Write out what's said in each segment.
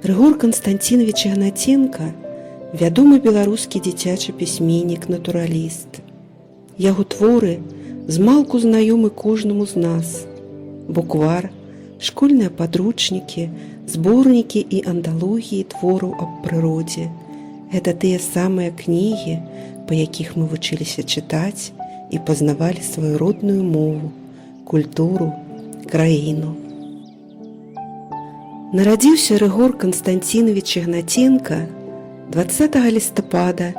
Рыгор Канстанціновіч Ігнаценка – вядомы беларускі дзіцячы пісьменнік-натураліст. Яго творы змалку знаёмы кожнаму з нас. Буквар, школьныя падручнікі, зборнікі і анталогіі твораў аб прыродзе – гэта тыя самыя кнігі, па якіх мы вучыліся чытаць і пазнавалі сваю родную мову, культуру, краіну. Нарадзіўся Рыгор Канстанціновіч Ігнаценка 20 лістапада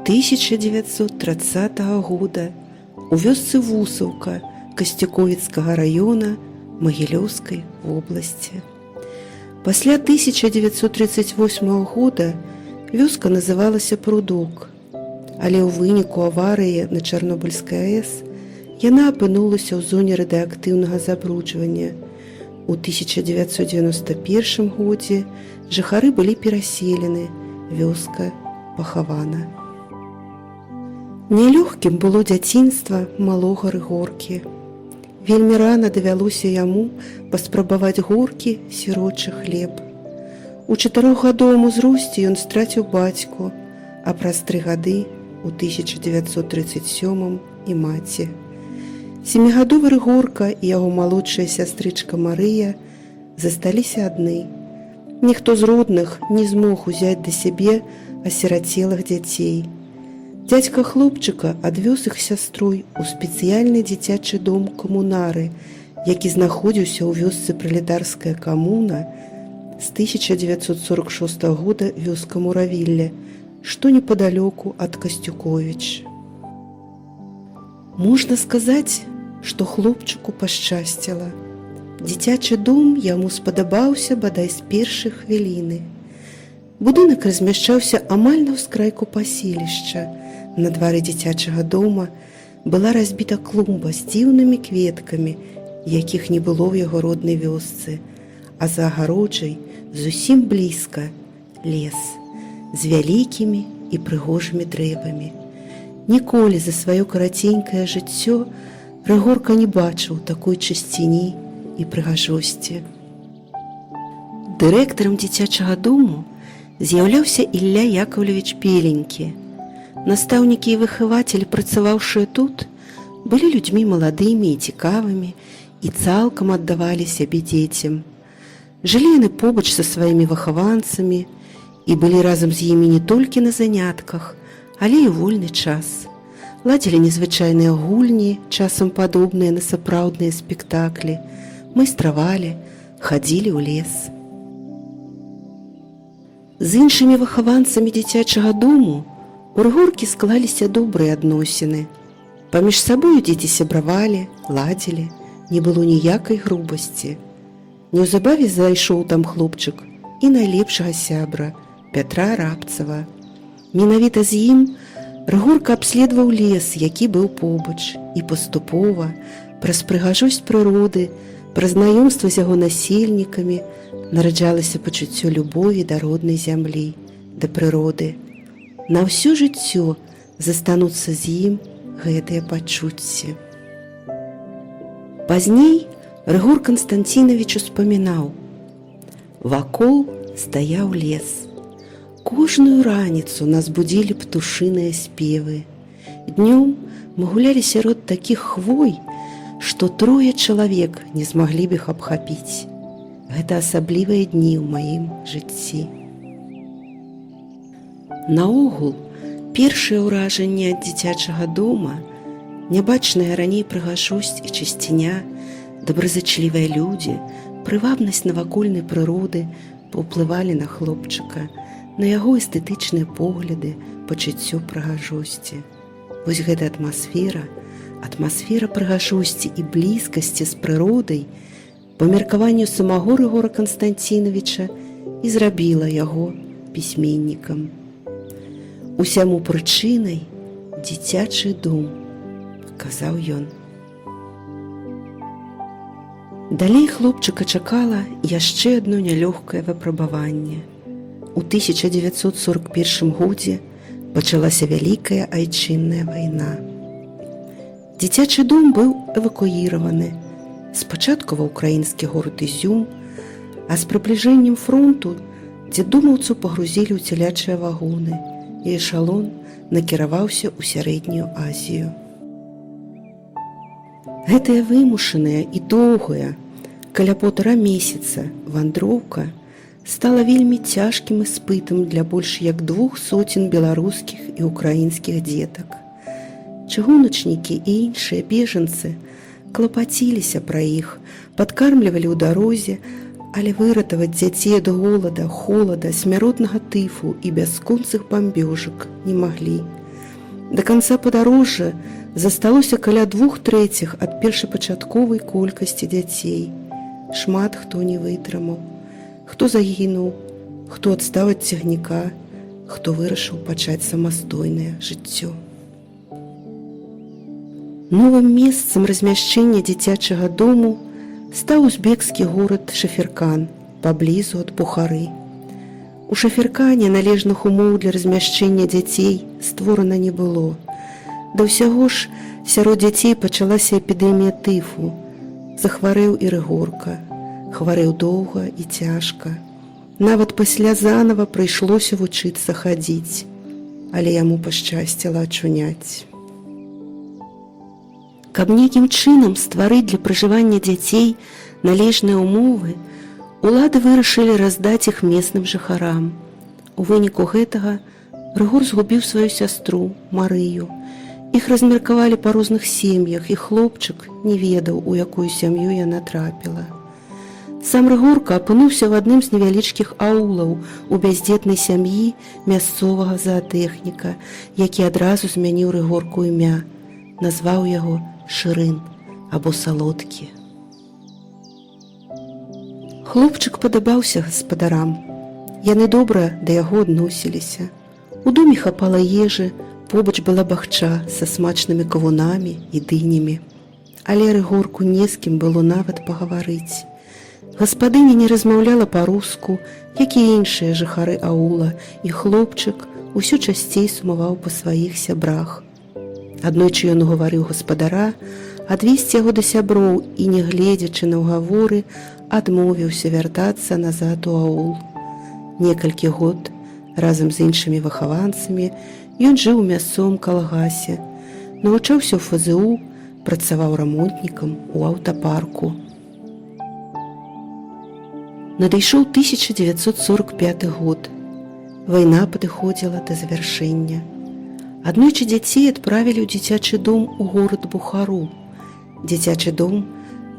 1930 года у вёсцы Вусаўка Касцюковіцкага раёна Магілёўскай вобласці. Пасля 1938 года вёска называлася Прудок, але ў выніку аварыі на Чарнобыльскай АЭС яна апынулася ў зоне радыеактыўнага забруджвання. У 1991 годзе жыхары былі пераселены, вёска пахавана. Нялёгкім было дзяцінства малога Рыгоркі. Вельмі рана давялося яму паспрабаваць горкі сірочы хлеб. У 4гадовым узросце ён страціў бацьку, а праз 3 гады у 1937 і маці. 7гадовы Рыгорка і яго малодшая сястрычка Марыя засталіся адны. Ніхто з родных не змог узяць да сябе асірацелых дзяцей. Дзядзька хлопчыка адвёз іх сястрой у спецыяльны дзіцячы дом камунары, які знаходзіўся ў вёсцы Пралетарская камуна, з 1946 года вёска Муравілля, што непадалёку ад Касцюковіч. Можна сказаць, што хлопчыку пашчасціла. Дзіцячы дом яму спадабаўся бадай з першай хвіліны. Будынак размяшчаўся амаль на ўскрайку паселішча. На двары дзіцячага дома была разбіта клумба з дзіўнымі кветкамі, якіх не было ў яго роднай вёсцы, а за агароджай зусім блізка лес з вялікімі і прыгожымі дрэвамі. Ніколі за сваё караценькае жыццё Рыгорка не бачыў такой чысціні і прыгажосці. Дырэктарам дзіцячага дому з'яўляўся Ілля Яковлевіч Пеленькі. Настаўнікі і выхавацелі, працаваўшыя тут, былі людзьмі маладымі і цікавымі і цалкам аддавалі сябе дзецям. Жылі яны побач са сваімі выхаванцамі і былі разам з імі не толькі на занятках, але і вольны час. Ладзілі незвычайныя гульні, часам падобныя на сапраўдныя спектаклі, майстравалі, хадзілі ў лес. З іншымі выхаванцамі дзіцячага дому у Рыгоркі склаліся добрыя адносіны. Паміж сабою дзеці сябравалі, ладзілі, не было ніякай грубасці. Неўзабаве зайшоў там хлопчык і найлепшага сябра Пятра Рабцава. Менавіта з ім Рыгорка абследаваў лес, які быў побач, і паступова, праз прыгажосць прыроды, праз знаёмства з яго насельнікамі нараджалася пачуццё любові да роднай зямлі, да прыроды. На ўсё жыццё застануцца з ім гэтыя пачуцці. Пазней Рыгор Канстанціновіч успамінаў: «Вакол стаяў лес. Кожную раніцу нас будзілі птушыныя спевы. Днём мы гулялі сярод такіх хвой, што 3 чалавек не змаглі б іх абхапіць. Гэта асаблівыя дні ў маім жыцці». Наогул, першае ўражанне ад дзіцячага дома, нябачная раней прыгажосць і чысціня, добразычлівыя людзі, прывабнасць навакольнай прыроды паўплывалі на хлопчыка, на яго эстэтычныя погляды, пачуццё прыгажосці. Вось гэта атмасфера прыгажосці і блізкасці з прыродай, па меркаванню самого Рыгора Канстанціновіча, і зрабіла яго пісьменнікам. Усяму прычынай дзіцячы дом, казаў ён. Далей хлопчыка чакала яшчэ адно нялёгкае выпрабаванне. У 1941 годзе пачалася вялікая айчынная вайна. Дзіцячы дом быў эвакуіраваны. Спачатку ва ўкраінскі горад Ізюм, а з прыбліжэннем фронту Дзедумаўцаў пагрузілі ў целячыя вагоны, і эшалон накіраваўся ў сярэднюю Азію. Гэтая вымушаная і доўгая, каля 1,5 месяца вандроўка стала вельмі цяжкім іспытам для больш як 200 беларускіх і украінскіх дзетак. Чыгуначнікі і іншыя бежанцы клапаціліся пра іх, падкармлівалі ў дарозе, але выратаваць дзяцей ад голада, холада, смяротнага тыфу і бясконцых бамбёжак не маглі. Да канца падарожжа засталося каля 2/3 ад першапачатковай колькасці дзяцей. Шмат хто не вытрымаў, хто загінуў, хто адстаў ад цягніка, хто вырашыў пачаць самастойнае жыццё. Новым месцам размяшчэння дзіцячага дому стаў узбекскі горад Шаферкан, паблізу ад Бухары. У Шаферкане належных умоў для размяшчэння дзяцей створана не было. Да ўсяго ж сярод дзяцей пачалася эпідэмія тыфу. Захварэў і Рыгорка, хварэў доўга і цяжка. Нават пасля занава прыйшлося вучыцца хадзіць, але яму пашчасціла ачуняць. Каб нейкім чынам стварыць для пражывання дзяцей належныя ўмовы, улады вырашылі раздаць іх местным жыхарам. У выніку гэтага Рыгор згубіў сваю сястру Марыю. Іх размеркавалі па розных сем'ях, і хлопчык не ведаў, у якую сям'ю яна трапіла. Сам Рыгорка апынуўся ў адным з невялічкіх аулаў у бяздзетнай сям'і мясцовага заатэхніка, які адразу змяніў Рыгорку імя, назваў яго Шырын або Салодкі. Хлопчык падабаўся гаспадарам. Яны добра да яго адносіліся. У доме хапала ежы, побач была бахча са смачнымі кавунамі і дынямі. Але Рыгорку не з кім было нават пагаварыць. Гаспадыня не размаўляла па-руску, як і іншыя жыхары аула, і хлопчык усё часцей сумаваў па сваіх сябрах. Аднойчы ён угаварыў гаспадара адвесці яго да сяброў і, не гледзячы на ўгаворы, адмовіўся вяртацца назад у аул. Некалькі год разам з іншымі выхаванцамі ён жыў у мясцовым калгасе, навучаўся ў ФЗУ, працаваў рамонтнікам у аўтапарку. Надышоў 1945 год. Вайна падыходзіла да завяршэння. Аднойчы дзяцей адправілі ў дзіцячы дом у горад Бухару. Дзіцячы дом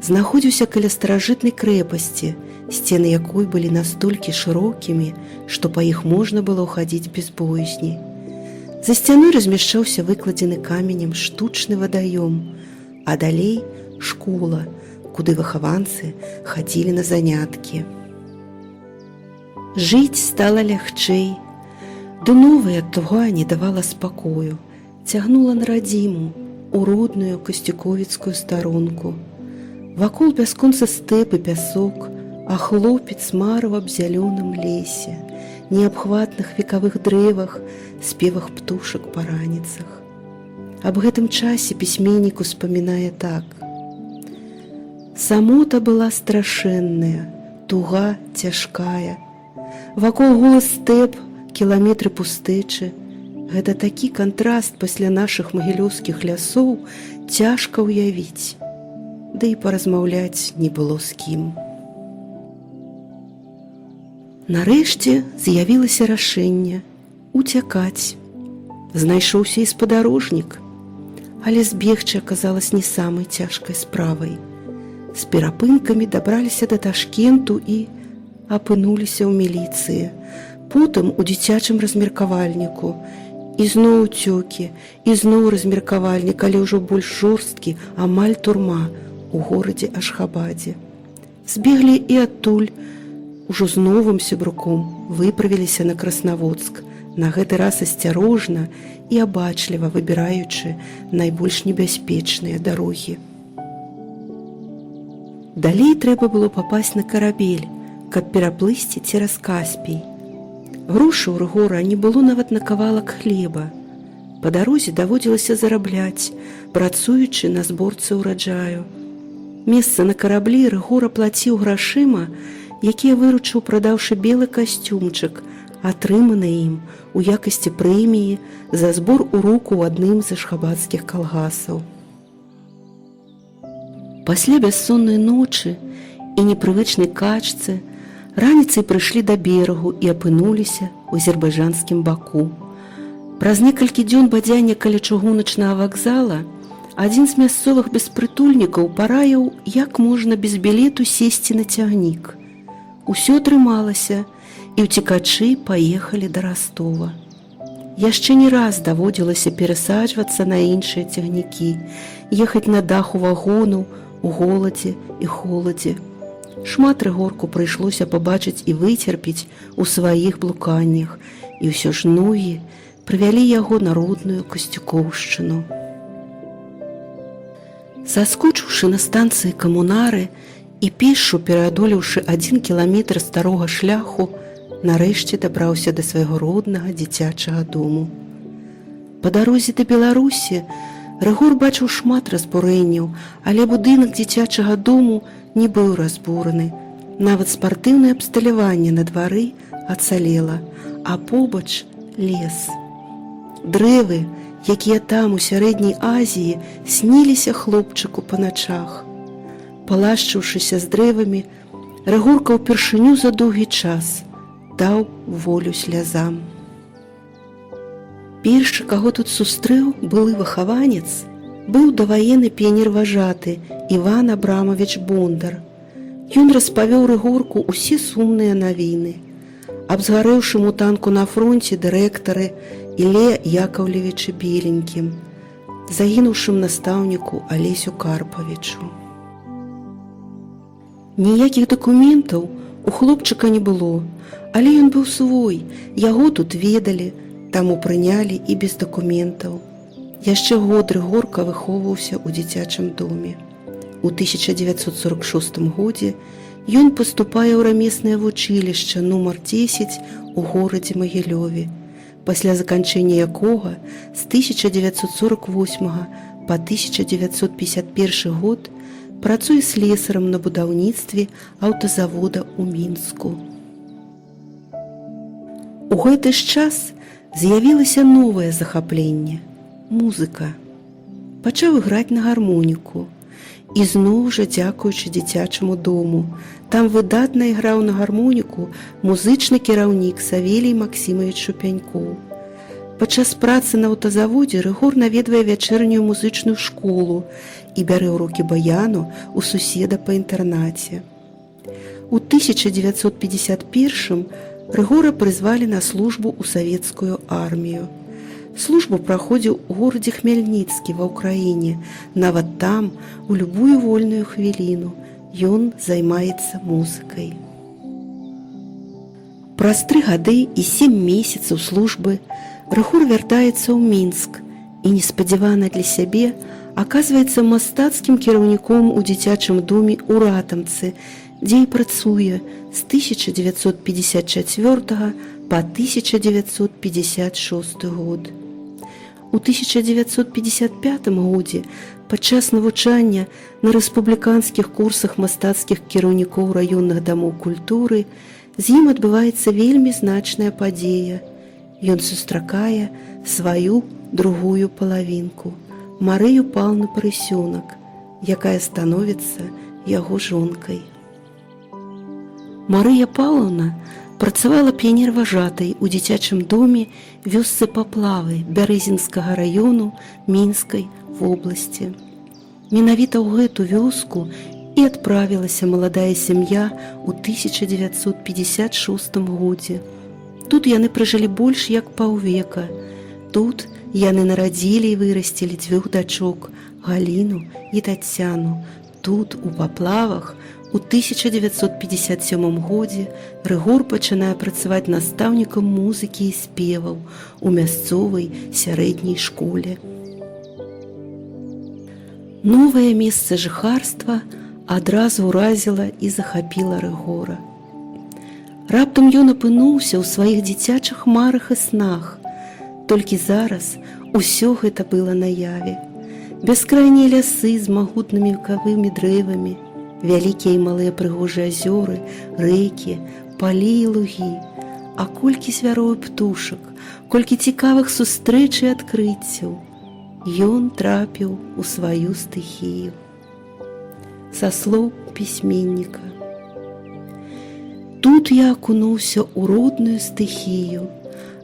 знаходзіўся каля старажытнай крэпасці, сцены якой былі настолькі шырокімі, што па іх можна было ўхадзіць без боязні. За сцяной размяшчаўся выкладзены каменем штучны вадаём, а далей школа, куды выхаванцы хадзілі на заняткі. Жыць стала лягчэй, ды новая туга не давала спакою, цягнула на радзіму, у родную касцюковіцкую старонку. Вакол бясконца стэп і пясок, а хлопец марыў аб зялёным лесе, неабхватных векавых дрэвах, спевах птушак па раніцах. Аб гэтым часе пісьменнік успамінае так: самота была страшэнная, туга цяжкая. Вакол голы стэп, кіламетры пустэчы. Гэта такі кантраст пасля нашых магілёўскіх лясоў цяжка ўявіць. Ды і паразмаўляць не было з кім. Нарэшце з'явілася рашэнне уцякаць. Знайшоўся і спадарожнік, але збегчы аказалась не самай цяжкай справай. З перапынкамі дабраліся да Ташкенту і апынуліся ў міліцыі, потым у дзіцячым размеркавальніку. І зноў уцёкі, і зноў размеркавальнік, але ўжо больш жорсткі, амаль турма у горадзе Ашхабадзе. Збеглі і адтуль, ужо з новым сябруком выправіліся на Краснаводск, на гэты раз асцярожна і абачліва выбіраючы найбольш небяспечныя дарогі. Далей трэба было папасць на карабель, каб пераплысці цераз Каспій. Грошай у Рыгора не было нават на кавалак хлеба. Па дарозе даводзілася зарабляць, працуючы на зборцы ўраджаю. Месца на караблі Рыгор аплаціў грашыма, якія выручыў, прадаўшы белы касцюмчык, атрыманы ім у якасці прэміі за збор уроку ў адным з ашхабадскіх калгасаў. Пасля бяссоннай ночы і непрывычнай качцы раніцай прыйшлі да берагу і апынуліся ў азербайджанскім баку. Праз некалькі дзён бадзяння каля чыгуначнага вакзала адзін з мясцовых беспрытульнікаў параіў, як можна без білету сесці на цягнік. Усё атрымалася, і ўцекачы паехалі да Ростова. Яшчэ не раз даводзілася перасаджвацца на іншыя цягнікі, ехаць на даху вагонаў у голадзе і холадзе. Шмат Рыгорку прыйшлося пабачыць і выцерпець у сваіх блуканнях, і ўсё ж ногі прывялі яго на родную Касцюкоўшчыну. Заскочыўшы на станцыі Камунары і пешшу пераадолеўшы 1 кіламетр старога шляху, нарэшце дабраўся да свайго роднага дзіцячага дому. Па дарозе да Беларусі Рыгор бачыў шмат разбурэнняў, але будынак дзіцячага дому не быў разбураны. Нават спартыўнае абсталяванне на двары ацалела, а побач лес. Дрэвы, якія там у сярэдняй Азіі сніліся хлопчыку па начах. Палашчыўшыся з дрэвамі, Рыгорка ўпершыню за доўгі час даў волю слязам. Першы, каго тут сустрэў былы выхаванец, быў даваенны піянер-важаты Іван Абрамавіч Бондар. Ён распавёў Рыгорку ўсе сумныя навіны. Аб згарэўшым у танку на фронце дырэктары Ілле Яковлевічы Беленькім, загінуўшым настаўніку Алесю Карпавічу. Ніякіх дакументаў у хлопчыка не было, але ён быў свой, яго тут ведалі, таму прынялі і без дакументаў. Яшчэ год Рыгорка выхоўваўся ў дзіцячым доме. У 1946 годзе ён паступае ў рамеснае вучылішча нумар 10 у горадзе Магілёве, пасля заканчэння якога з 1948 па 1951 год працуе слесарам на будаўніцтве аўтазавода ў Мінску. У гэты ж час з'явілася новае захапленне – музыка. Пачаў іграць на гармоніку. І зноў жа дзякуючы дзіцячаму дому. Там выдатна іграў на гармоніку музычны кіраўнік Савелій Максімавіч Шупянькоў. Падчас працы на аўтазаводзе Рыгор наведвае вячэрнюю музычную школу і бярэ ўрокі баяну ў суседа па інтэрнаце. У 1951 Рыгора прызвалі на службу ў савецкую армію. Службу праходзіў у горадзе Хмельніцкі ва ўкраіне. Нават там, у любую вольную хвіліну, ён займаецца музыкай. Праз 3 гады і 7 месяцаў службы Рыгор вяртаецца ў Мінск і неспадзявана для сябе аказваецца мастацкім кіраўніком у дзіцячым доме ў Ратамцы, дзе і працуе з 1954 па 1956 год. У 1955 годзе падчас навучання на рэспубліканскіх курсах мастацкіх кіраўнікоў раённых дамоў культуры з ім адбываецца вельмі значная падзея. Ён сустракае сваю другую палавінку, Марыю Паўлаўну Парысёнак, якая становіцца яго жонкай. Марыя Паўлаўна працавала піянер-важатай у дзіцячым доме вёсцы Паплавы Бярэзінскага раёну Мінскай вобласці. Менавіта ў гэту вёску і адправілася маладая сям'я ў 1956 годзе. Тут яны пражылі больш як паўвека. Тут яны нарадзілі і вырасцілі 2 дачок – Галіну і Тацяну. Тут, у Паплавах, у 1957 годзе Рыгор пачынае працаваць настаўнікам музыкі і спеваў у мясцовай сярэдняй школе. Новае месца жыхарства адразу ўразіла і захапіла Рыгора. Раптам ён апынуўся ў сваіх дзіцячых марах і снах. Толькі зараз усё гэта было наяве. Бяскрайнія лясы з магутнымі векавымі дрэвамі, Вялікія і малыя прыгожыя азёры, рэкі, палі і лугі. А колькі звяроў і птушак, колькі цікавых сустрэч і адкрыццяў. Ён трапіў у сваю стыхію. Са слоў пісьменніка. Тут я акунуўся ў родную стыхію,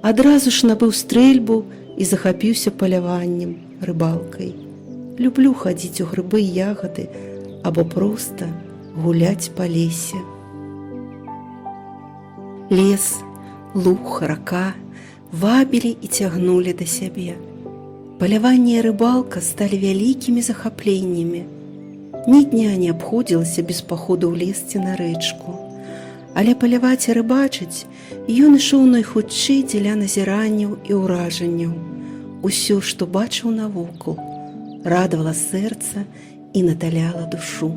адразу ж набыў стрэльбу і захапіўся паляваннем, рыбалкай. Люблю хадзіць у грыбы і ягады або проста гуляць па лесе. Лес, луг, рака вабілі і цягнулі да сябе. Паляванне і рыбалка сталі вялікімі захапленнямі. Ні дня не абходзілася без паходу ў лес ці на рэчку. Але паляваць і рыбачыць ён ішоў найхутчэй дзеля назіранняў і ўражанняў. Усё, што бачыў навокал, радавала сэрца і наталяла душу.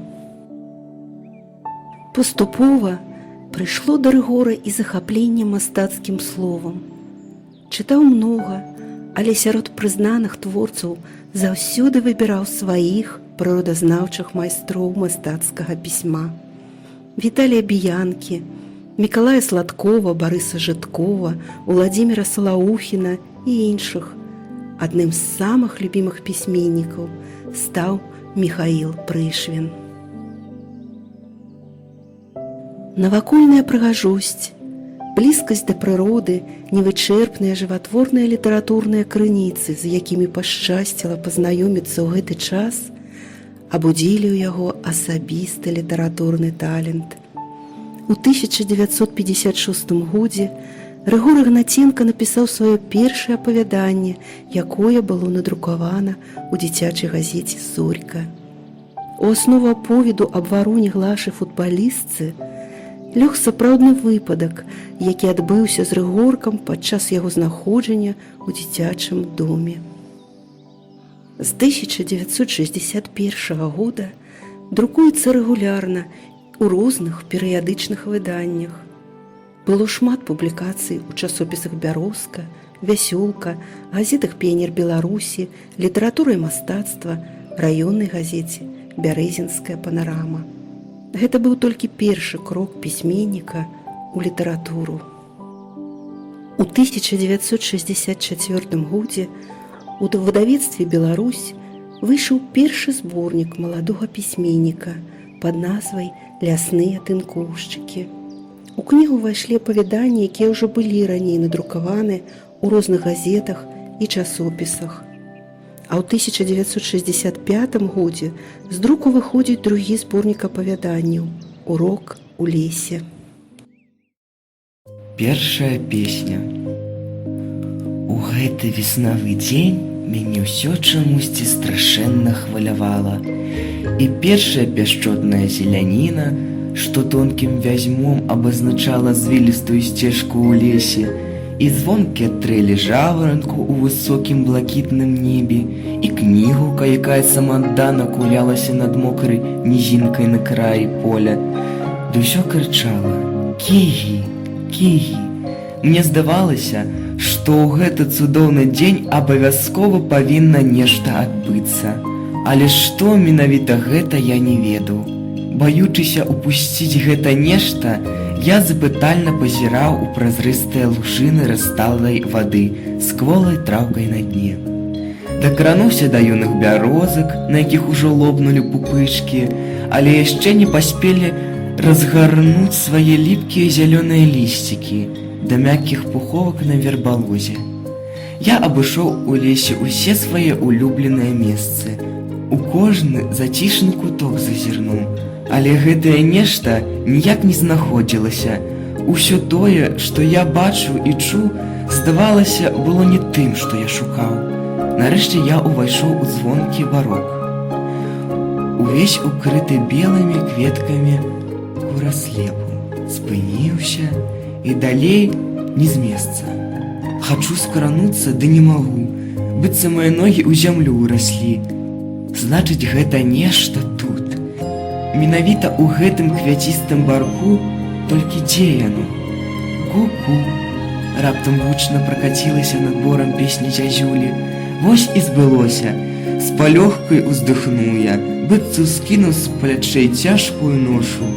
Паступова прыйшло да Рыгора і захапленне мастацкім словам. Чытаў многа, але сярод прызнаных творцаў заўсёды выбіраў сваіх прыродазнаўчых майстроў мастацкага пісьма. Віталія Біянкі, Мікалая Сладкова, Барыса Жыткова, Уладзіміра Салаухіна і іншых. Адным з самых любімых пісьменнікаў стаў Міхаіл Прышвін. Навакольная прыгажосць, блізкасць да прыроды, невычэрпныя жыватворныя літаратурныя крыніцы, з якімі пашчасціла пазнаёміцца ў гэты час, абудзілі ў яго асабісты літаратурны талент. У 1956 годзе Рыгор Ігнаценка напісаў сваё першае апавяданне, якое было надрукавана ў дзіцячай газеце «Зорька». У аснову аповеду аб вароне Глашы футбалістцы лёг сапраўдны выпадак, які адбыўся з Рыгоркам падчас яго знаходжання ў дзіцячым доме. З 1961 года друкуецца рэгулярна ў розных перыядычных выданнях. Было шмат публікацый у часопісах «Бярозка», «Вясёлка», газетах «Піянер Беларусі», «Літаратура і мастацтва», раённай газеце «Бярэзінская панарама». Гэта быў толькі першы крок пісьменніка ў літаратуру. У 1964 годзе у выдавецтве «Беларусь» выйшаў першы зборнік маладога пісьменніка пад назвай «Лясныя тынкоўшчыкі». У кнігу ўвайшлі апавяданні, якія ўжо былі раней надрукаваны ў розных газетах і часопісах. А ў 1965 годзе з друку выходзіць другі зборнік апавяданняў «Урок у лесе». Першая песня. У гэты веснавы дзень мяне ўсё чамусьці страшэнна хвалявала. І першая пяшчотная зеляніна, што тонкім вязьмом абазначала звілістую сцежку ў лесе, і звонкія трэлі жаваранку ў высокім блакітным небе, і кнігука, якая самааддана кулялася над мокрай нізінкай на краі поля. Ды ўсё крычала: «Кігі, кігі!» Мне здавалася, што ў гэты цудоўны дзень абавязкова павінна нешта адбыцца. Але што менавіта гэта я не ведаў. Баючыся упусціць гэта нешта, я запытальна пазіраў у празрыстыя лужыны расталай вады з кволай траўкай на дне. Дакрануўся да юных бярозак, на якіх ужо лопнулі пупышкі, але яшчэ не паспелі разгарнуць свае ліпкія зялёныя лісцікі да мяккіх пуховак на вербалозе. Я абышоў у лесе ўсе свае улюбленыя месцы. У кожны зацішны куток зазірнуў, але гэтае нешта ніяк не знаходзілася. Усё тое, што я бачыў і чуў, здавалася, было не тым, што я шукаў. Нарэшце я ўвайшоў у звонкі барок. Увесь укрыты белымі кветкамі кураслепу. Спыніўся і далей не з месца. Хачу скрануцца, ды не магу, быццам мае ногі ў зямлю ўраслі. Значыць, гэта нешта тут. Менавіта ў гэтым квяцістым барку, толькі дзе яно? Ку-ку! Раптам гучна пракацілася над борам песні зязюлі. Вось і збылося. З палёгкай уздыхнуў я. быццам скінуў з плячэй цяжкую ношу.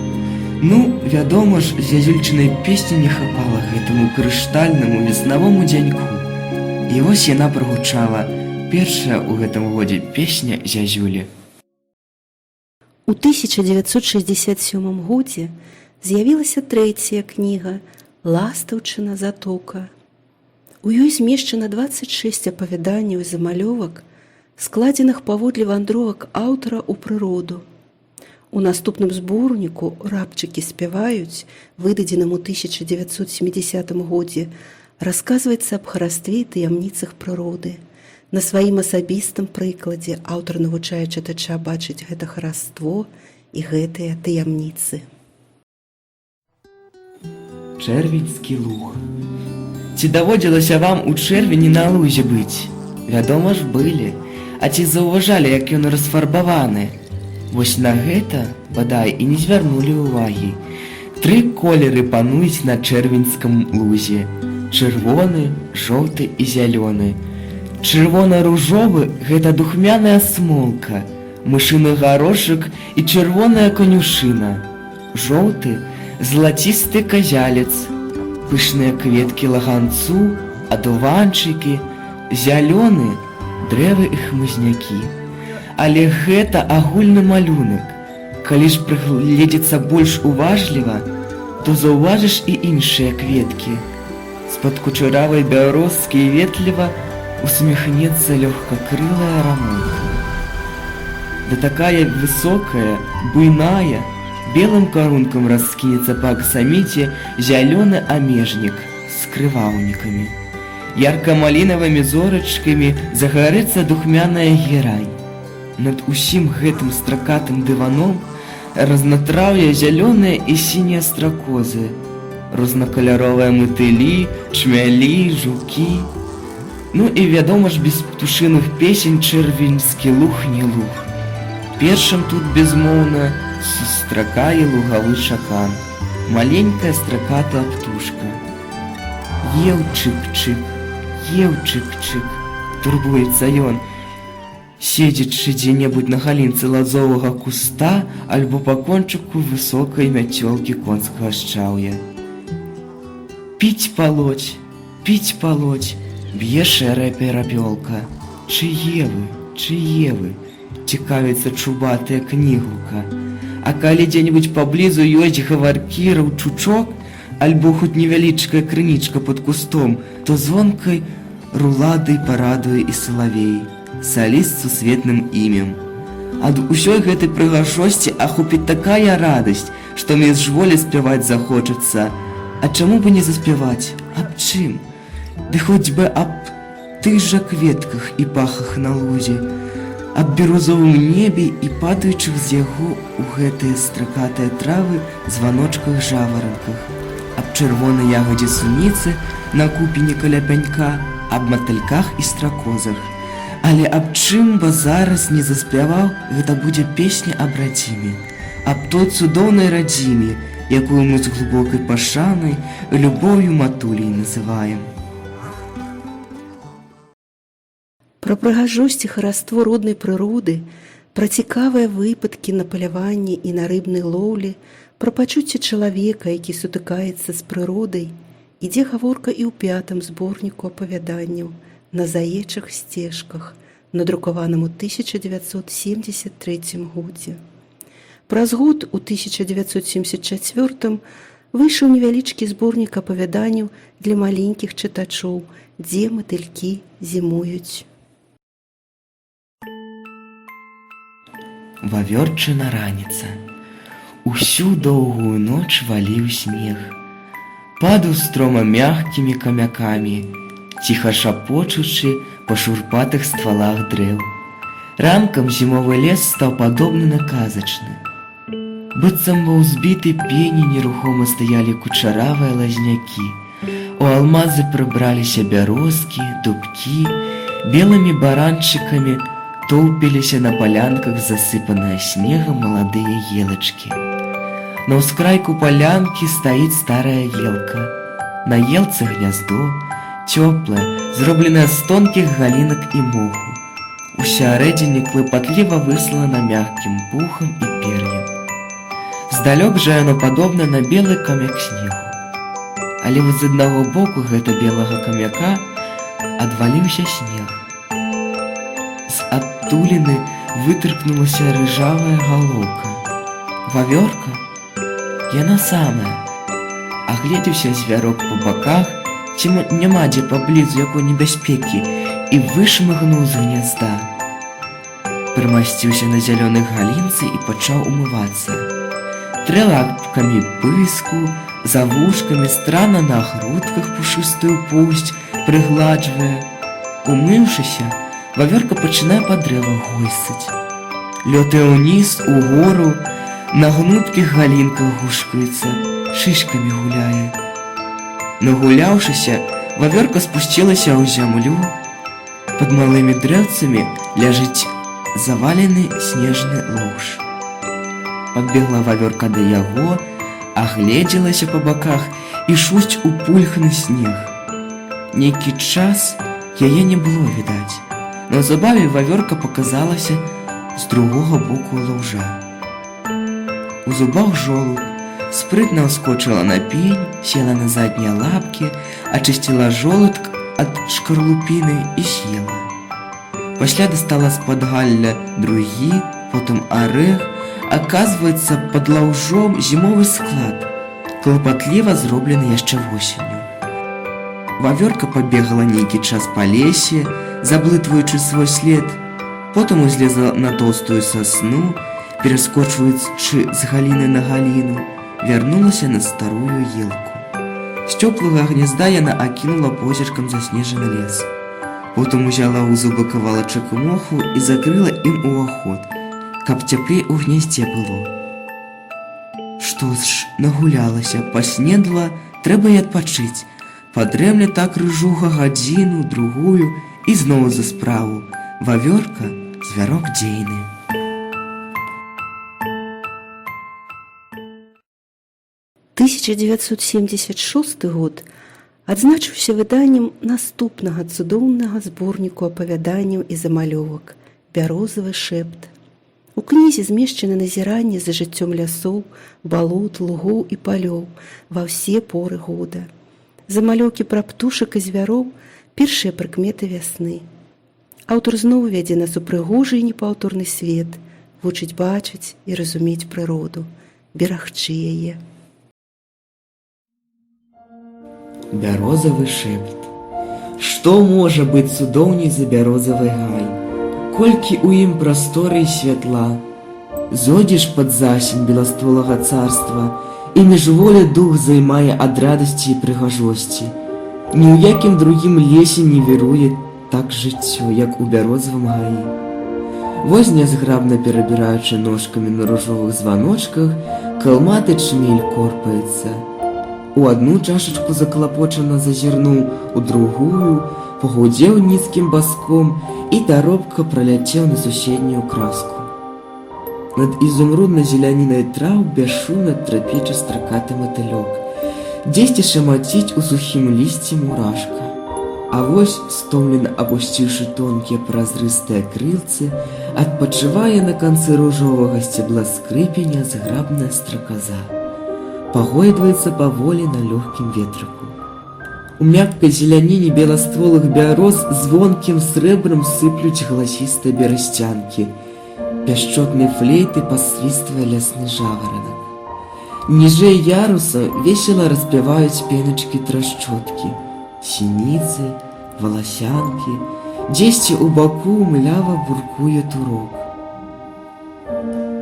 Ну, вядома ж, зязюльчынай песні не хапала гэтаму крыштальнаму веснавому дзяньку. І вось яна прагучала, першая ў гэтым годзе песня зязюлі. У 1967 годзе з'явілася трэцяя кніга «Ластаўчына затока». У ёй змешчана 26 апавяданняў і замалёвак, складзеных паводле вандровак аўтара ў прыроду. У наступным зборніку «Рабчыкі спяваюць», выдадзеным у 1970 годзе, расказваецца аб харастве і таямніцах прыроды. На сваім асабістым прыкладзе аўтар навучае чытача бачыць гэта хараство і гэтыя таямніцы. Чэрвеньскі луг. Ці даводзілася вам у чэрвені на лузе быць? Вядома ж, былі. А ці заўважалі, як ён расфарбаваны? Вось на гэта, бадай, і не звярнулі ўвагі. 3 колеры пануюць на чэрвеньскім лузе. Чырвоны, жоўты і зялёны. Чырвона-ружовы – гэта духмяная смолка, мышыны гарошак і чырвоная конюшына. Жоўты – злацісты казялец, пышныя кветкі лаганцу, адуванчыкі, зялёны – дрэвы і хмызнякі. Але гэта агульны малюнак. Калі ж прыгледзецца больш уважліва, то заўважыш і іншыя кветкі. З-пад кучаравай бярозкі ветліва усміхнецца лёгкакрылая рамонка. Да такая высокая, буйная, белым карункам раскінецца па аксаміце зялёны амежнік з крываўнікамі. Ярка-малінавымі зорачкамі загарэцца духмяная герань. Над усім гэтым стракатым дываном разнатраўя зялёныя і сінія стракозы, рознакаляровыя матылі, чмялі, жукі. Ну і вядома ж, без птушыных песень чэрвеньскі луг не луг. Першым тут безмоўна сустракае лугавы чакан, маленькая стракатая птушка. Еў чык-чык, еў чык-чык, турбуецца ён, седзячы дзе-небудзь на галінцы лазовага куста альбо па кончыку высокай мяцёлкі конскага шчаўя. Піць палоць, б'е шэрая перапёлка. Чые вы? Цікавіцца чубатая кнігаўка. А калі дзе-небудзь паблізу ёсць гаваркі, раўчучок, альбо хоць невялічкая крынічка пад кустом, то звонкай руладай парадуе і салавей, саліст сусветным імем. Ад усёй гэтай прыгажосці ахопіць такая радасць, што міжволі спяваць захочацца. А чаму бы не заспяваць? Аб чым? Ды хоць бы аб тых жа кветках і пахах на лузе, аб бірузовым небе і падаючых з яго ў гэтыя стракатыя травы званочках жаваранках, аб чырвонай ягадзе суніцы на купені каля пянька, аб матыльках і стракозах. Але аб чым бы зараз не заспяваў, гэта будзе песня аб радзіме, аб той цудоўнай радзіме, якую мы з глыбокай пашанай, любоўю матулей называем. Пра прыгажосць і хараство роднай прыроды, пра цікавыя выпадкі на паляванні і на рыбнай лоўлі, пра пачуцці чалавека, які сутыкаецца з прыродай, ідзе гаворка і ў 5-м зборніку апавяданняў «На заечых сцежках», надрукаваным у 1973 годзе. Праз год у 1974 выйшаў невялічкі зборнік апавяданняў для маленькіх чытачоў «Дзе матылькі зімуюць». Вавёрчына раніца. Усю доўгую ноч валіў снег. Падаў строма мяккімі камякамі, ціха шапочучы па шурпатых ствалах дрэў. Ранкам зімовы лес стаў падобны на казачны. Быццам ва ўзбітай пені нерухома стаялі кучаравыя лазнякі. У алмазы прыбраліся бярозкі, дубкі, белымі баранчыкамі тоўпіліся на палянках засыпаныя снегам маладыя елачкі. На ўскрайку палянкі стаіць старая елка. На елцы гняздо, цёплае, зробленае з тонкіх галінак і моху. усярэдзіне клапатліва выслана мяккім пухам і пер'ем. Здалёк жа яно падобна на белы камяк снегу. Але вось з аднаго боку гэта белага камяка адваліўся снег. З адтуліны вытыркнулася рыжавая галоўка. Вавёрка? Яна самая. Агледзеўся звярок па баках, ці няма дзе паблізу якой небяспекі, і вышмыгнуў з гнязда. Прымасціўся на зялёнай галінцы і пачаў умывацца. Трэ лапкамі пыску, за вушкамі странна на грудках пушыстую поўсць прыгладжвае. Умыўшыся, вавёрка пачынае па дрэвах гойсаць. Лётае ўніз, угору, на гнуткіх галінках гушкаецца, шышкамі гуляе. Нагуляўшыся, вавёрка спусцілася ў зямлю. Пад малымі дрэвцамі ляжыць завалены снежны лоўж. Падбегла вавёрка да яго, агледзелася па баках і шусць упульханы снег. Нейкі час яе не было відаць. Неўзабаве вавёрка паказалася з другога боку лаўжа. У зубах жолудь, спрытна ўскочыла на пень, села на заднія лапкі, ачысціла жолудк ад шкарлупіны і съела. Пасля дастала з-пад галля другі, потым арэх. Аказваецца, пад лаўжом зімовы склад, клапатліва зроблены яшчэ восенню. Вавёрка пабегала нейкі час па лесе, заблытваючы свой след, потым узлезла на тоўстую сасну, пераскочваючы з галіны на галіну, вярнулася на старую елку. З цёплага гнязда яна акінула позіркам заснежаны лес. Потым узяла ў зубы кавалачак моху і закрыла ім уваход, каб цяплей у гняздзе было. Што ж, нагулялася, паснедла, трэба і адпачыць. Падрэмле так рыжуга гадзіну, другую і зноў за справу. Вавёрка – звярок дзейны. – 1976 год адзначыўся выданнем наступнага цудоўнага зборніку апавяданняў і замалёвак «Бярозавы шэпт». У кнізе змешчаны назіранні за жыццём лясоў, балот, лугоў і палёў ва ўсе поры года. Замалёўкі пра птушак і звяроў – першыя прыкметы вясны. Аўтар зноў вядзе нас у прыгожы і непаўторны свет, вучыць бачыць і разумець прыроду, берагчы яе. Бярозавы шэпт. Што можа быць цудоўней за бярозавы гай? Колькі ў ім прасторы і святла. Зойдзеш пад засень беластволага царства, і міжволі дух займае ад радасці і прыгажосці. Ні ў якім другім лесе не віруе так жыццё, як у бярозавым гаі. Вось нязграбна перабіраючы ножкамі на ружовых званочках, калматы чмель корпаецца. У адну чашачку заклапочана зазірнуў, у другую пагудзеў нізкім баском і таропка праляцеў на суседнюю краску. Над ізумрудна-зелянінай траў бясшумна трапеча стракаты матылёк. Дзесьці шамаціць у сухім лісці мурашка. А вось, стомлена апусціўшы тонкія празрыстыя крылцы, адпачывае на канцы ружовага сцябла скрыпеня зграбная страказа. Пагойдваецца паволі на лёгкім ветрыку. У мяккай зеляніне беластволых бяроз звонкім срэбрам сыплюць галасістыя берасцянкі. Пяшчотнай флейты пасвіствае лясны жагаранак. Ніжэй яруса весела распяваюць пеначкі трашчоткі, сініцы, валасянкі, дзесьці ў баку млява буркуе турок.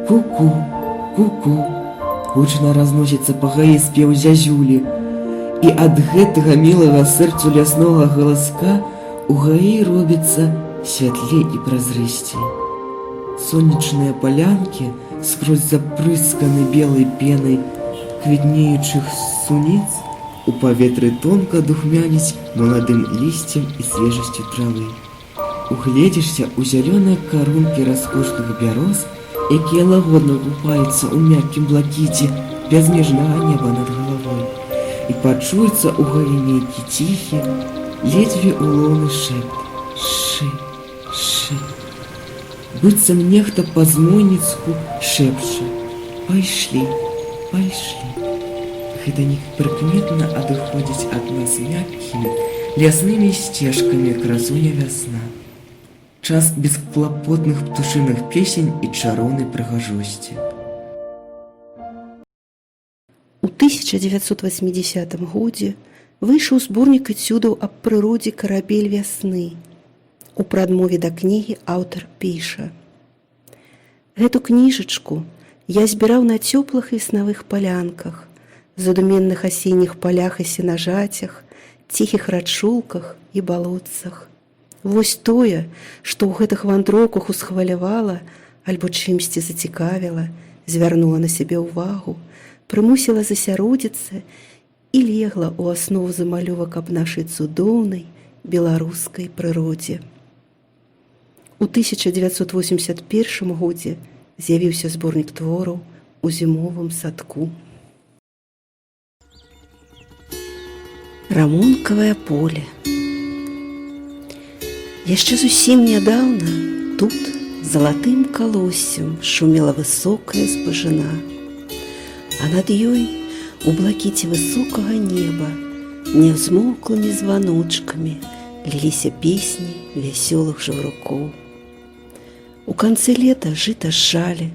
Ку-ку, ку-ку, гучна разносіцца па гаі спеў зязюлі, і ад гэтага мілага сэрцу ляснога галаска у гаі робіцца святлей і празрысцей. Сонечныя палянкі скрозь запрысканы белай пенай квітнеючых суніц у паветры тонка духмяніць маладым лісцем і свежасцю травы. Угледзішся ў зялёныя карункі раскошных бяроз, якія лагодна купаюцца ў мяккім блакіце бязмежнага неба над галавой, і пачуецца ў гаі нейкі ціхі, ледзьве улоўны шэпт: шы, шы, Быццам нехта па-змойніцку шэпча: «Пайшлі, пайшлі». Гэта непрыкметна адыходзіць ад нас мяккімі ляснымі сцежкамі красуня вясна. Час бесклапотных птушыных песень і чароўнай прыгажосці. У 1980 годзе выйшаў зборнік эцюдаў аб прыродзе «Карабель вясны». У прадмове да кнігі аўтар піша: «Гэту кніжачку я збіраў на цёплых веснавых палянках, задуменных асенніх палях і сенажацях, ціхіх рачулках і балотцах. Вось тое, што ў гэтых вандроўках усхвалявала альбо чымсьці зацікавіла, звярнула на сябе ўвагу, прымусіла засяродзіцца і легла ў аснову замалёвак аб нашай цудоўнай беларускай прыродзе». У 1981 годзе з'явіўся зборнік твораў «У зімовым садку». Рамонкавае поле. Яшчэ зусім нядаўна тут залатым калоссем шумела высокая збажына, а над ёй у блакіце высокага неба няўзмоўклымі званочкамі ліліся песні вясёлых жаўрукоў. У канцы лета жыта зжалі,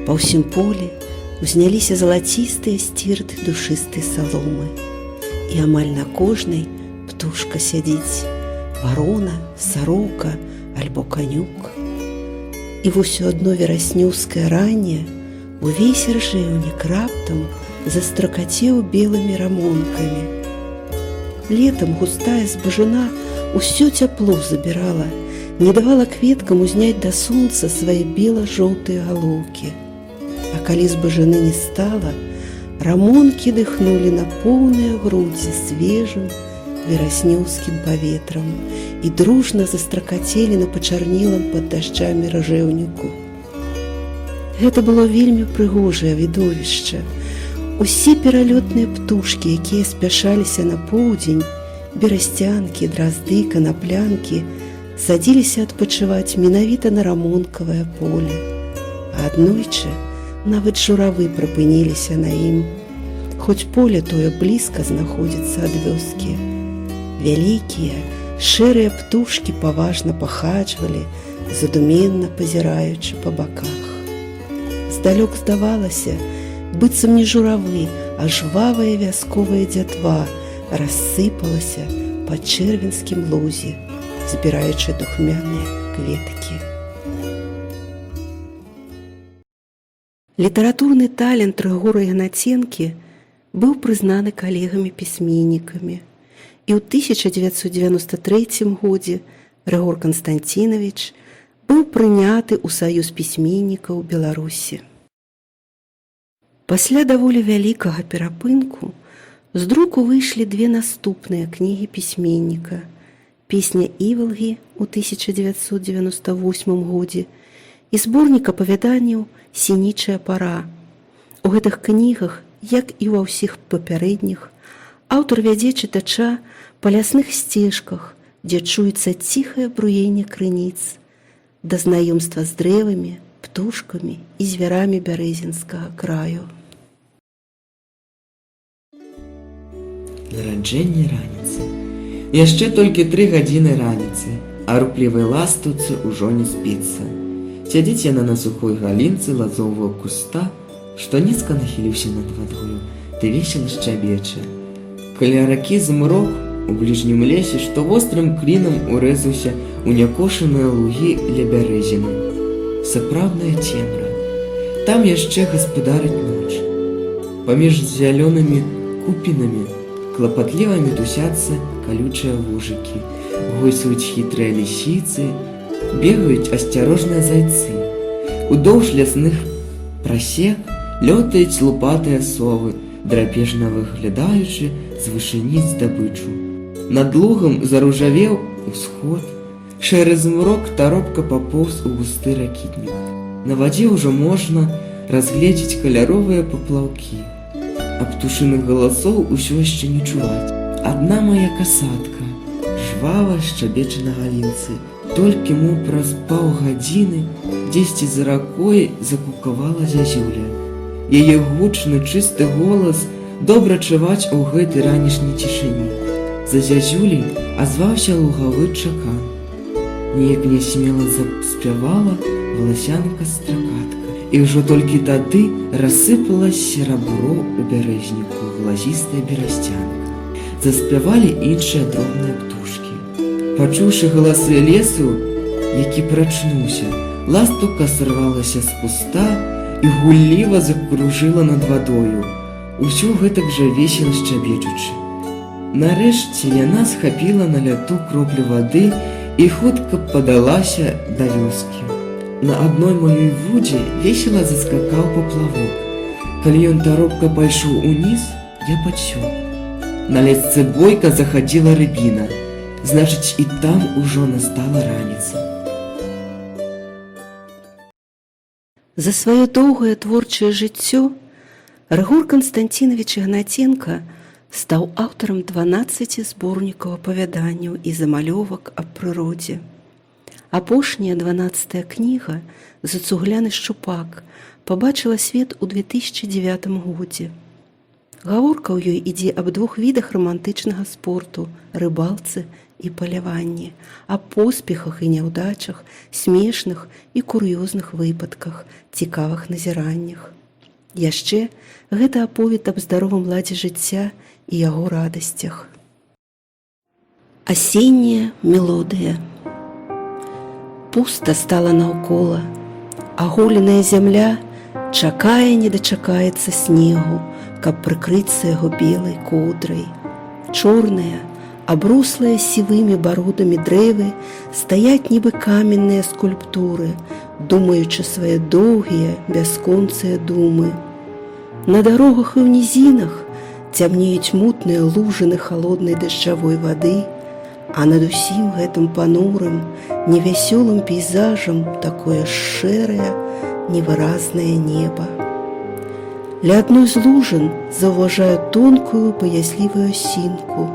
па ўсім полі узняліся залацістыя сцірты душыстай саломы, і амаль на кожнай птушка сядзіць: варона, сарока альбо канюк. І вось у адно вераснёўскае ранне увесь ржэўнік раптам застракацеў белымі рамонкамі. Летам густая збажына ўсё цяпло забірала, не давала кветкам узняць да сонца свае бела-жоўтыя галоўкі. А калі збажыны не стала, рамонкі дыхнулі на поўныя грудзі свежым вераснёўскім паветрам і дружна застракацелі на пачарнелым пад дажджамі ржэўніку. Гэта было вельмі прыгожае відовішча. Усе пералётныя птушкі, якія спяшаліся на поўдзень, берасцянкі, дразды, канаплянкі, садзіліся адпачываць менавіта на рамонкавае поле. А аднойчы нават журавы прыпыніліся на ім, хоць поле тое блізка знаходзіцца ад вёскі. Вялікія, шэрыя птушкі паважна пахаджвалі, задуменна пазіраючы па баках. Здалёк здавалася, быццам не журавы, а жвавая вясковая дзятва рассыпалася па чэрвенскім лузе, збіраючы духмяныя кветкі. Літаратурны талент Рыгора Ігнаценкі быў прызнаны калегамі-пісьменнікамі. І ў 1993 годзе Рыгор Канстанцінавіч быў прыняты ў Саюз пісьменнікаў Беларусі. Пасля даволі вялікага перапынку з друку выйшлі две наступныя кнігі пісьменніка: «Песня Івалгі» ў 1998 годзе і зборнік апавяданняў «Сінічая пара». У гэтых кнігах, як і ва ўсіх папярэдніх, аўтар вядзе чытача па лясных сцежках, дзе чуецца ціхае бруенне крыніц, да знаёмства з дрэвамі, птушкамі і звярамі бярэзінскага краю. Нараджэнне раніцы. Яшчэ толькі 3 гадзіны раніцы, а руплівай ластаўцы ўжо не спіцца. Сядзіць яна на сухой галінцы лазового куста, што нізка нахіліўся над вадою, ды весела шчабеча. Каля ракі змрок у бліжнім лесе, што вострым клінам урэзаўся ў някошаныя лугі ля бярэзіны. Сапраўдная цемра. Там яшчэ гаспадарыць ноч. Паміж зялёнымі купінамі клапатліва мітусяцца калючыя вужыкі, гойсуюць хітрыя лісіцы, бегаюць асцярожныя зайцы. Удоўж лясных прасек лётаюць лупатыя совы, драпежна выглядаючы з вышыні здабычу. Над лугам заружавеў усход, шэры змрок таропка папоўз у густы ракітнік. На вадзе ўжо можна разгледзець каляровыя паплаўкі, а птушыных галасоў усё яшчэ не чуваць. Адна мая касатка жвава шчабеча на галінцы, Толькі мо праз паўгадзіны дзесьці за ракой закукавала зязюля. Яе гучны, чысты голас добра чуваць у гэтай ранішняй цішыні. За зязюляй азваўся лугавы чакан. Неяк нясмела заспявала валасянка-стракатка. І ўжо толькі тады рассыпалась серабро у бярэзніку глазістая берасцянка. Заспявалі іншыя дробныя птушкі. Пачуўшы галасы лесу, які прачнуўся, ластаўка сарвалася з куста і гулліва закружыла над вадою, усё гэтак жа весела шчабечучы. Нарэшце яна схапіла на ляту кроплю вады і хутка падалася да вёскі. На адной маёй вудзе весела заскакаў паплавок. Калі ён таропка пайшоў уніз, я падсёк. На лесцы бойка захадзіла рыбіна, значыць, і там ужо настала раніца. За сваё доўгае творчае жыццё Рыгор Канстанцінович Ігнаценка стаў аўтарам 12 зборнікаў апавяданняў і замалёвак аб прыродзе. Апошняя 12-я кніга «Зацугляны шчупак» пабачыла свет у 2009 годзе. Гаворка ў ёй ідзе аб двух відах рамантычнага спорту – рыбалцы і паляванні, аб поспехах і няўдачах, смешных і кур'ёзных выпадках, цікавых назіраннях. Яшчэ гэта аповед аб здаровым ладзе жыцця і яго радасцях. Асенняя мелодыя. Пуста стала наўкола, аголеная зямля чакае, не дачакаецца снегу, каб прыкрыцца яго белай коўдрай. Чорныя, аброслыя сівымі бародамі дрэвы стаяць нібы каменныя скульптуры, думаючы свае доўгія, бясконцыя думы. На дарогах і ў нізінах цямнеюць мутныя лужыны халоднай дажджавой вады, а над усім гэтым панурым, невясёлым пейзажам такое шэрае, невыразнае неба. Ля адной з лужын заўважаю тонкую баязлівую асінку.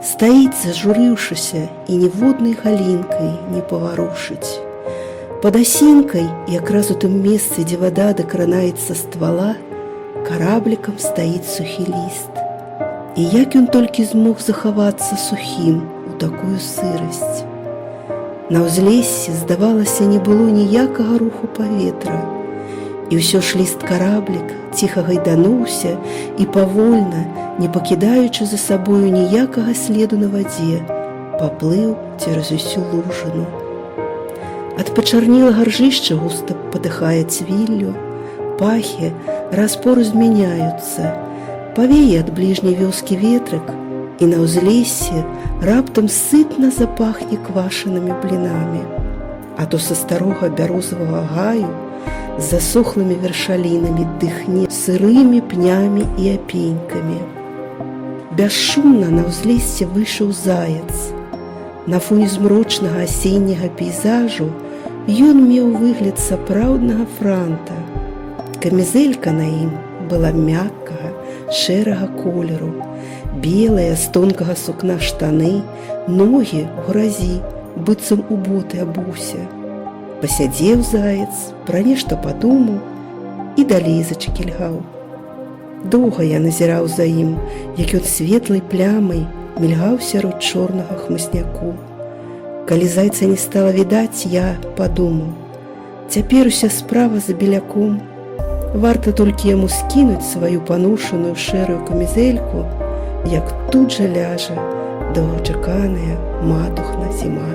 Стаіць, зажурыўшыся, і ніводнай галінкай не паварушыць. Пад асінкай, якраз у тым месцы, дзе вада дакранаецца ствала, караблікам стаіць сухі ліст. І як ён толькі змог захавацца сухім у такую сырасць. На ўзлессі, здавалася, не было ніякага руху паветра. І ўсё ж ліст-караблік ціха гайдануўся і павольна, не пакідаючы за сабою ніякага следу на вадзе, паплыў цераз усю лужыну. Ад пачарнелага ржышча густа патыхае цвіллю, пахі раз-пораз змяняюцца, павее ад бліжняй вёскі ветрык, і на ўзлессі раптам сытна запахне квашанымі блінамі, а то са старога бярозавага гаю з засохлымі вершалінамі дыхне сырымі пнямі і апенькамі. Бясшумна на ўзлессе выйшаў заяц. На фоне змрочнага асенняга пейзажу ён меў выгляд сапраўднага франта. Камізэлька на ім была мяккага, шэрага колеру, белыя з тонкага сукна штаны, ногі ў гразі, быццам у боты абуўся. Пасядзеў заяц, пра нешта падумаў і далей зачкільгаў. Доўга я назіраў за ім, як ён светлай плямай мільгаў сярод чорнага хмызняку. Калі зайца не стала відаць, я падумаў: цяпер уся справа за беляком. Варта толькі яму скінуць сваю панушаную шэрую камізэльку, як тут жа ляжа доўгачаканая матухна зіма.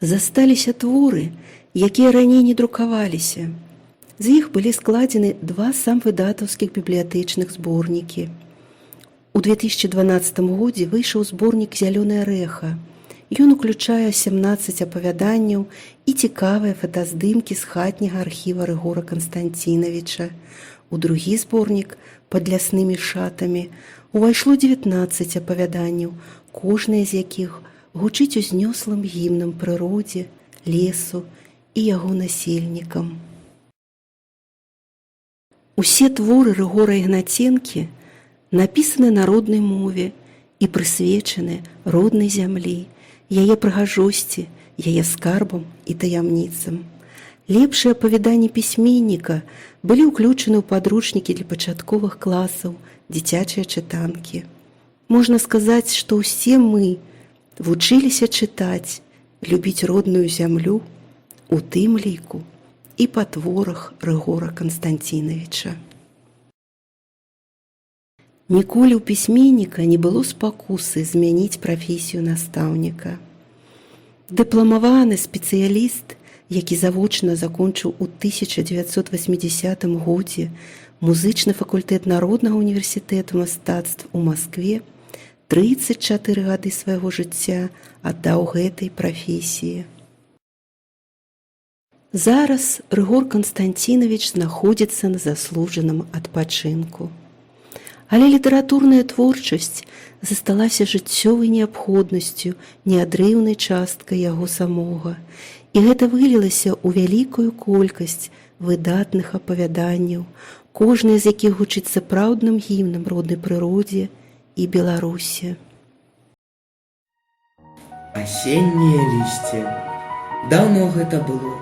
Засталіся творы, якія раней не друкаваліся. З іх былі складзены два самвыдатаўскіх бібліятэчных зборнікі. У 2012 годзе выйшаў зборнік «Зялёнае рэха». Ён уключае 17 апавяданняў і цікавыя фотаздымкі з хатняга архіва Рыгора Канстанціновича. У другі зборнік «Пад ляснымі шатамі» увайшло 19 апавяданняў, кожнае з якіх гучыць узнёслым гімнам прыродзе, лесу і яго насельнікам. Усе творы Рыгора Ігнаценкі напісаны на роднай мове і прысвечаны роднай зямлі, яе прыгажосці, яе скарбам і таямніцам. Лепшыя апавяданні пісьменніка былі ўключаны ў падручнікі для пачатковых класаў, дзіцячыя чытанкі. Можна сказаць, што ўсе мы вучыліся чытаць, любіць родную зямлю, у тым ліку і па творах Рыгора Канстанцінавіча. Ніколі ў пісьменніка не было спакусы змяніць прафесію настаўніка. Дыпламаваны спецыяліст, які завочна закончыў у 1980 годзе музычны факультэт Народнага універсітэту мастацтв у Маскве, 34 гады свайго жыцця аддаў гэтай прафесіі. Зараз Рыгор Канстанцінавіч знаходзіцца на заслужаным адпачынку. Але літаратурная творчасць засталася жыццёвай неабходнасцю, неадрыўнай часткай яго самога, і гэта вылілася ў вялікую колькасць выдатных апавяданняў, кожнае з якіх гучыць сапраўдным гімнам роднай прыродзе і Беларусі. Асеннія лісце. Даўно гэта было.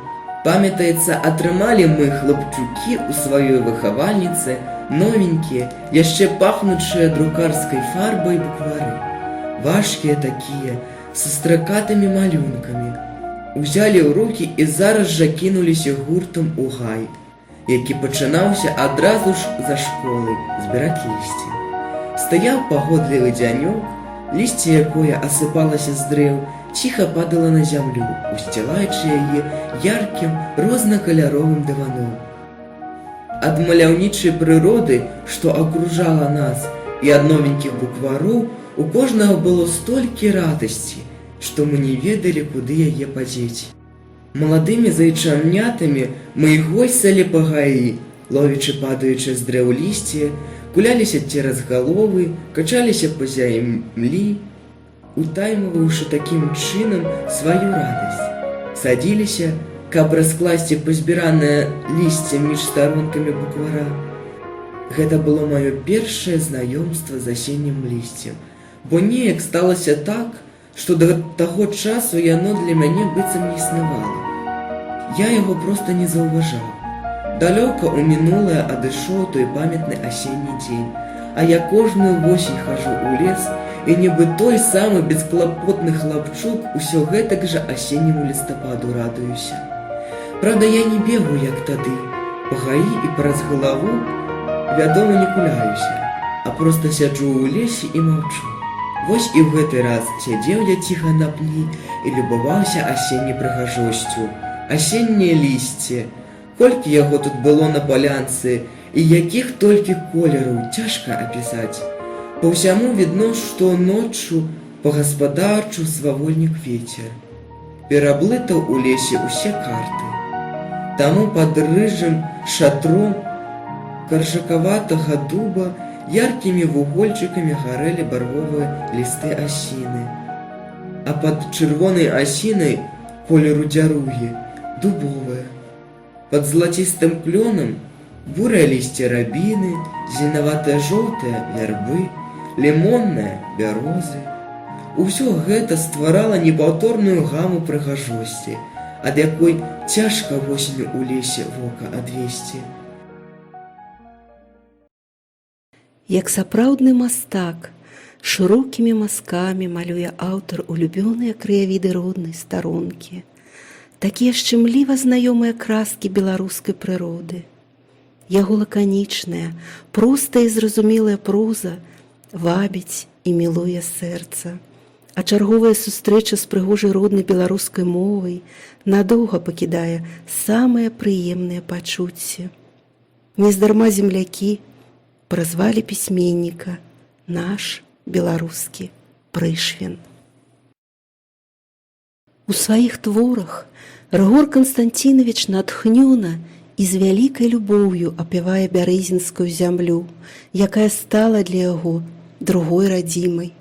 Памятаецца, атрымалі мы, хлопчукі, у сваёй выхавальніцы новенькія, яшчэ пахнучыя друкарскай фарбай буквары. Важкія такія, са стракатымі малюнкамі. Узялі ў рукі і зараз жа кінуліся гуртам у гай, які пачынаўся адразу ж за школай збіраць лісце. Стаяў пагодлівы дзянёк, лісце якое асыпалася з дрэў, ціха падала на зямлю, усцілаючы яе яркім рознакаляровым дываном. Ад маляўнічай прыроды, што акружала нас, і ад новенькіх буквароў у кожнага было столькі радасці, што мы не ведалі, куды яе падзець. Маладымі зайчанятамі мы гойсалі па гаі, ловячы падаючы з дрэў лісце, куляліся цераз галовы, качаліся па зямлі, утаймваючы такім чынам сваю радасць. Садзіліся, каб раскласці пазбіранае лісце між старонкамі буквара. Гэта было маё першае знаёмства з асеннім лісцем, бо неяк сталася так, што да таго часу яно для мяне быццам не існавала. Я яго проста не заўважаў. Далёка ў мінулае адышоў той памятны асенні дзень, а я кожную восень хажу ў лес, і нібы той самы бесклапотны хлапчук усё гэтак жа асенняму лістападу радуюся. Правда, я не бегу, як тады, па гаі і праз галаву, вядома, не куляюся, а проста сяджу ў лесе і маўчу. Вось і ў гэты раз сядзеў я ціха на пні і любаваўся асенняй прыгажосцю. Асенняе лісце, колькі яго тут было на палянцы, і якіх толькі колераў цяжка апісаць. Па ўсяму відно, што ноччу па-гаспадарчу свавольнік вецер пераблытаў у лесе ўсе карты. Таму пад рыжым шатром каржакаватага дуба яркімі вугольчыкамі гарэлі барвовыя лісты асіны, а пад чырвонай асінай колеру дзяругі дубовая. Пад злацістым клёнам бурае лісце рабіны, зеленаватыя жоўтыя вярбы, лімонныя бярозы. Усё гэта стварала непаўторную гаму прыгажосці, ад якой цяжка восенню ў лесе вока адвесці. Як сапраўдны мастак, шырокімі мазкамі малюе аўтар улюбёныя краявіды роднай старонкі, такія шчымліва знаёмыя краскі беларускай прыроды. Яго лаканічная, простая і зразумелая проза вабіць і мілуе сэрца, а чарговая сустрэча з прыгожай роднай беларускай мовай надоўга пакідае самыя прыемныя пачуцці. Нездарма землякі празвалі пісьменніка наш беларускі Прышвін. У сваіх творах Рыгор Канстанцінавіч натхнёна і з вялікай любоўю апявае бярэзінскую зямлю, якая стала для яго другой радзімай.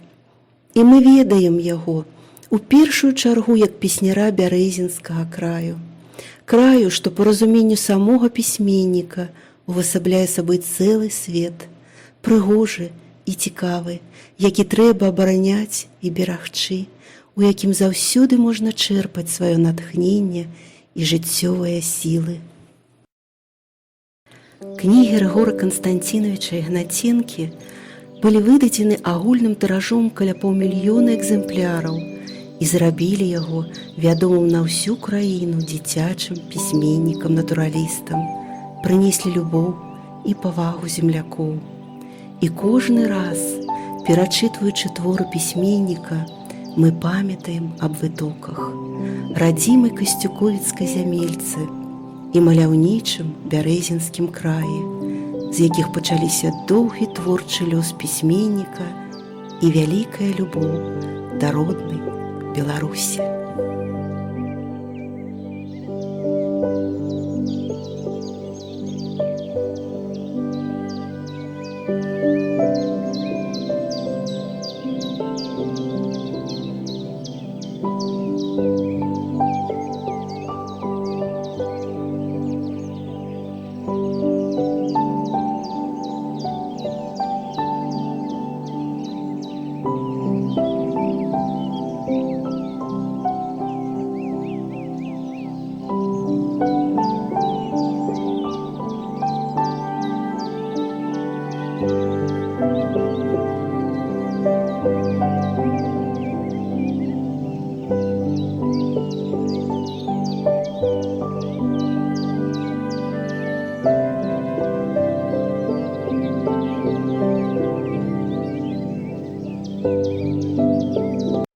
І мы ведаем яго у першую чаргу як песняра бярэзінскага краю. Краю, што па разуменню самога пісьменніка увасабляе сабой цэлы свет, прыгожы і цікавы, які трэба абараняць і берагчы, у якім заўсёды можна чэрпаць сваё натхненне і жыццёвыя сілы. Кнігі Рыгора Канстанціновича Ігнаценкі былі выдадзены агульным тыражом каля 500 000 экземпляраў і зрабілі яго вядомым на ўсю краіну дзіцячым пісьменнікам-натуралістам, прынеслі любоў і павагу землякоў. І кожны раз, перачытваючы творы пісьменніка, мы памятаем аб вытоках, радзімай касцюковіцкай зямельцы і маляўнічым бярэзінскім краі, з якіх пачаліся доўгі творчы лёс пісьменніка і вялікая любоў да роднай Беларусі.